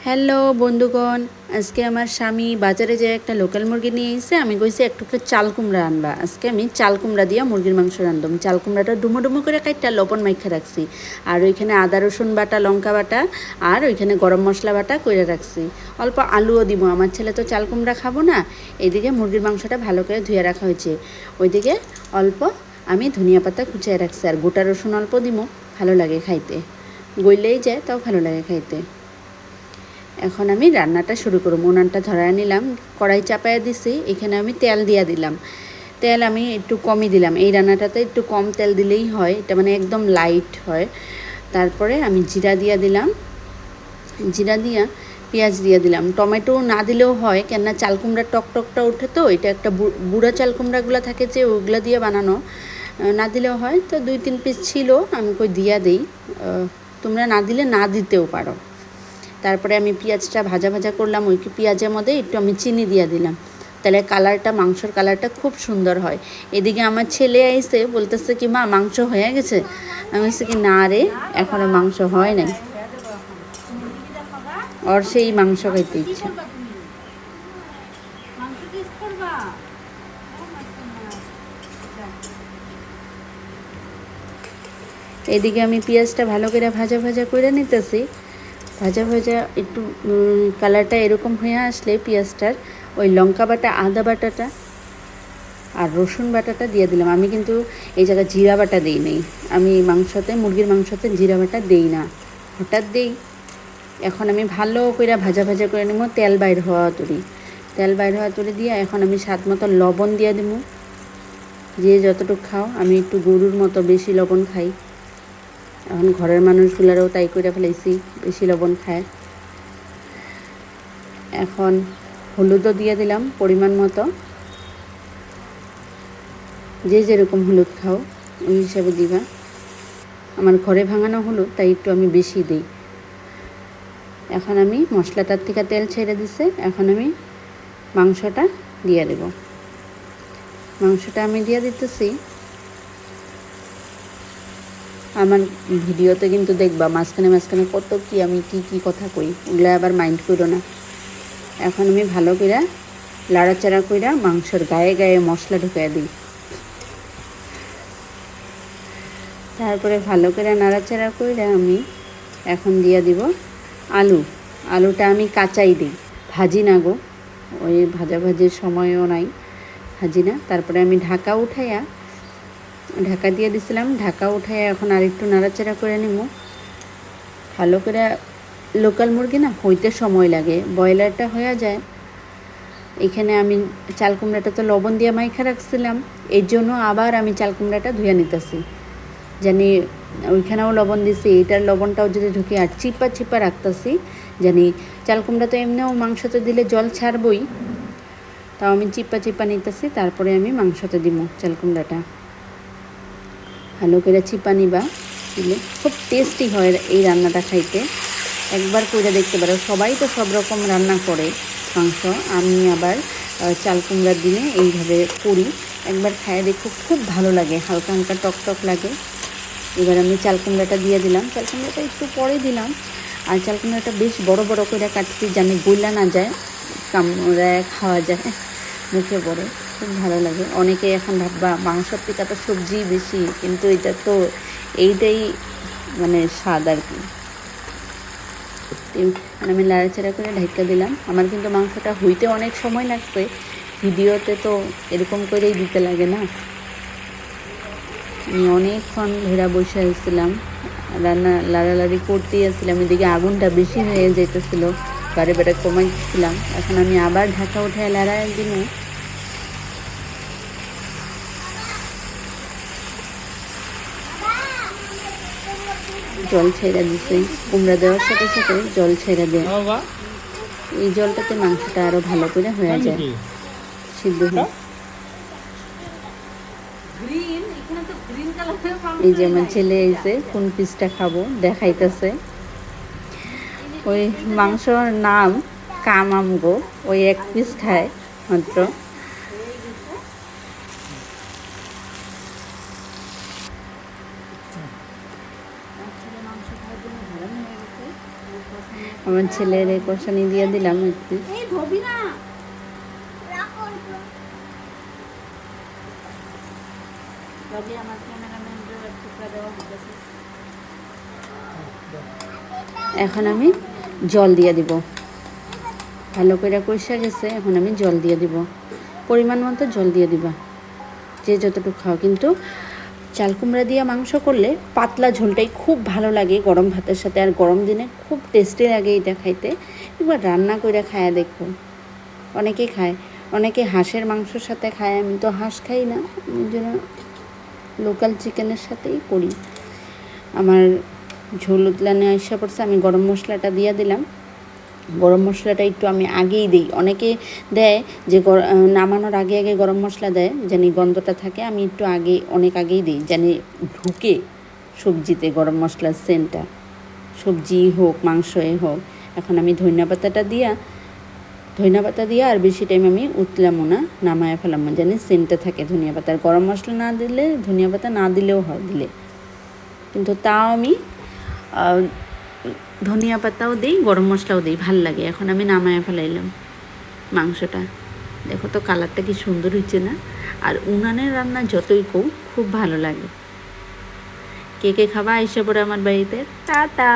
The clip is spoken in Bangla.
হ্যালো বন্ধুগণ, আজকে আমার স্বামী বাজারে যে একটা লোকাল মুরগি নিয়ে এসে আমি কইছি একটু করে চাল কুমড়া আনবা। আজকে আমি চাল কুমড়া দিয়ে মুরগির মাংস রান্ধব। চাল কুমড়াটা ডুমো ডুমো করে কাইটা লবণ মাইখা রাখছি, আর ওইখানে আদা রসুন বাটা, লঙ্কা বাটা, আর ওইখানে গরম মশলা বাটা করে রাখছি। অল্প আলুও দিব, আমার ছেলে তো চাল কুমড়া খাবো না। এইদিকে মুরগির মাংসটা ভালো করে ধুয়ে রাখা হয়েছে। ওইদিকে অল্প আমি ধনিয়া পাতা কুচিয়ে রাখছি, আর গোটা রসুন অল্প দিব, ভালো লাগে খাইতে। গইলেই যায়, তাও ভালো লাগে খাইতে। এখন আমি রান্নাটা শুরু করব। উনানটা ধরায় নিলাম, কড়াই চাপায় দিছি, এখানে আমি তেল দিয়া দিলাম। তেল আমি একটু কমই দিলাম, এই রান্নাটাতে একটু কম তেল দিলেই হয়, এটা মানে একদম লাইট হয়। তারপরে আমি জিরা দিয়া দিলাম, জিরা দিয়া পেঁয়াজ দিয়ে দিলাম। টমেটো না দিলেও হয়, কেননা চাল কুমড়ার টকটকটা ওঠে, তো এটা একটা বুড়া চাল কুমড়াগুলো থাকে যে, ওগুলো দিয়ে বানানো, না দিলেও হয়। তো 2-3 পিস ছিল, আমি কই দিয়া দিই, তোমরা না দিলে না দিতেও পারো। তারপরে আমি পেঁয়াজটা ভাজা ভাজা করলাম, ওই পেঁয়াজের মধ্যে একটু আমি চিনি দিয়ে দিলাম, তাহলে কালারটা, মাংসর কালারটা খুব সুন্দর হয়। এদিকে আমার ছেলে এসে বলতেছে কি, মা মাংস হয়ে গেছে? আমি বলছি কি, না রে, এখনও মাংস হয় নাই। ওর সেই মাংস খাইতে ইচ্ছা। এদিকে আমি পেঁয়াজটা ভালো করে ভাজা ভাজা করে নিতেছি। ভাজা ভাজা একটু কালারটা এরকম হয়ে আসলে পেঁয়াজটার ওই লঙ্কা বাটা, আদা বাটাটা আর রসুন বাটাটা দিয়ে দিলাম। আমি কিন্তু এই জায়গায় জিরা বাটা দিই নেই, আমি মাংসতে, মুরগির মাংসতে জিরা বাটা দিই না, হঠাৎ দিই। এখন আমি ভালো করে ভাজা ভাজা করে নেব, তেল বাইর হওয়া তুলি, তেল বাইর হওয়া তুলি দিয়ে এখন আমি স্বাদ মতো লবণ দিয়ে দেব। যে যতটুকু খাও, আমি একটু গরুর মতো বেশি লবণ খাই, এখন ঘরের মানুষগুলারও তাই করে ফেলেছি, বেশি লবণ খায়। এখন হলুদও দিয়ে দিলাম পরিমাণ মতো, যে যেরকম হলুদ খাও ওই হিসাবে দিবা। আমার ঘরে ভাঙানো হলুদ, তাই একটু আমি বেশি দিই। এখন আমি মশলাটার থেকে তেল ছেড়ে দিছে, এখন আমি মাংসটা দিয়ে দেব। মাংসটা আমি দিয়ে দিতেছি। আমার ভিডিওতে কিন্তু দেখবা মাঝখানে মাঝখানে কত কি আমি কি কথা কই, ওগুলো আবার মাইন্ড করো না। এখন আমি ভালো করে লাড়াচাড়া কইরা মাংসের গায়ে গায়ে মশলা ঢুকিয়ে দিই। তারপরে ভালো করে নাড়াচাড়া কইরা আমি এখন দিয়ে দিব আলু। আলুটা আমি কাঁচাই দিই, ভাজি না গো, ওই ভাজাভাজির সময়ও নাই, ভাজি না। তারপরে আমি ঢাকা উঠাইয়া, ঢাকা দিয়ে দিছিলাম, ঢাকা উঠাইয়া এখন আরেকটু নাড়াচাড়া করে নিব ভালো করে। লোকাল মুরগি না হইতে সময় লাগে, ব্রয়লারটা হয়ে যায়। এখানে আমি চাল কুমড়াটা তো লবণ দিয়ে মাইখা রাখছিলাম, এর জন্য আবার আমি চাল কুমড়াটা ধুয়ে নিতেছি, জানি ওইখানেও লবণ দিছি, এইটার লবণটাও যদি ঢুকে, আর চিপা চিপা রাখতেছি, জানি চাল কুমড়া তো এমনিও মাংসতে দিলে জল ছাড়বই, তাও আমি চিপা চিপা নিতেছি। তারপরে আমি মাংসতে দিব চাল কুমড়াটা, ভালো করে চিপা নিবা, দিলে খুব টেস্টি হয় এই রান্নাটা খাইতে। একবার করে দেখতে পারো, সবাই তো সব রকম রান্না করে মাংস, আমি আবার চাল কুমড়ার দিনে এইভাবে করি, একবার খাইয়ে দেখো, খুব ভালো লাগে, হালকা হালকা টক টক লাগে। এবার আমি চাল কুমড়াটা দিয়ে দিলাম, চাল কুমড়াটা একটু পরে দিলাম, আর চাল কুমড়াটা বেশ বড় বড় করে কাটছি, যেন গইলা না যায়, কামড়ায় খাওয়া যায়, মুখে পড়ে, খুব ভালো লাগে। অনেকে এখন ভাববা মাংসের থেকে তো সবজি বেশি, কিন্তু এটা তো এইটাই মানে স্বাদ আর কি। আমি লাড়াচাড়া করে ঢাকা দিলাম। আমার কিন্তু মাংসটা হইতে অনেক সময় লাগছে, ভিডিওতে তো এরকম করেই দিতে লাগে না। আমি অনেকক্ষণ ধরে বসে আসছিলাম, রান্না লাড়ালাড়ি করতেই আসছিলাম, এদিকে আগুনটা বেশি হয়ে যেতেছিল, বারে বারে কমাইছিলাম। এখন আমি আবার ঢাকা উঠে লাড়ায় দিনে জল ছেড়ে দিছে, কুমড়া দেওয়ার সাথে সাথে জল ছেড়ে দেয়, এই জলটাতে মাংসটা আরও ভালো করে হয়ে যায়, সিদ্ধ হয়। এই যে আমার ছেলে এসে কোন পিসটা খাবো দেখাইতেছে, ওই মাংসর নাম কামামগো, ওই এক পিস খায় মাত্র। আমার ছেলের কষানি দিয়ে দিলাম একটু। এখন আমি জল দিয়ে দিব। ভালো করে কষা গেছে, এখন আমি জল দিয়ে দিব। পরিমাণ মতো জল দিয়ে দিবা, যে যতটুকু খাও। কিন্তু চাল কুমড়া দিয়ে মাংস করলে পাতলা ঝোলটাই খুব ভালো লাগে গরম ভাতের সাথে, আর গরম দিনে খুব টেস্টি লাগে এটা খাইতে। একবার রান্না করে খায়া দেখো। অনেকে খায়, অনেকে হাঁসের মাংসর সাথে খায়, আমি তো হাঁস খাই না, ওই জন্য লোকাল চিকেনের সাথেই করি। আমার ঝোল উতলানে আসা পড়ছে, আমি গরম মশলাটা দিয়ে দিলাম। গরম মশলাটা একটু আমি আগেই দিই। অনেকে দেয় যে নামানোর আগে আগে গরম মশলা দেয়, জানি গন্ধটা থাকে। আমি একটু আগে, অনেক আগেই দিই, জানি ঢুকে সবজিতে গরম মশলার সেন্টটা, সবজি হোক মাংসই হোক। এখন আমি ধনিয়া পাতা দিয়ে আর বেশি টাইম আমি উতলামো না, নামায় ফেলামো, জানি সেন্টটা থাকে ধনিয়া পাতার। গরম মশলা না দিলে, ধনিয়া পাতা না দিলেও হয় দিলে, কিন্তু তাও আমি ধনিয়া পাতাও দিই, গরম মশলাও দিই, ভাল লাগে। এখন আমি নামায় ফেলাইলাম মাংসটা। দেখো তো কালারটা কি সুন্দর হচ্ছে না? আর উনানের রান্না যতই খুব ভালো লাগে। কে কে খাবা আইসা পড়ে আমার বাড়িতে। টাটা।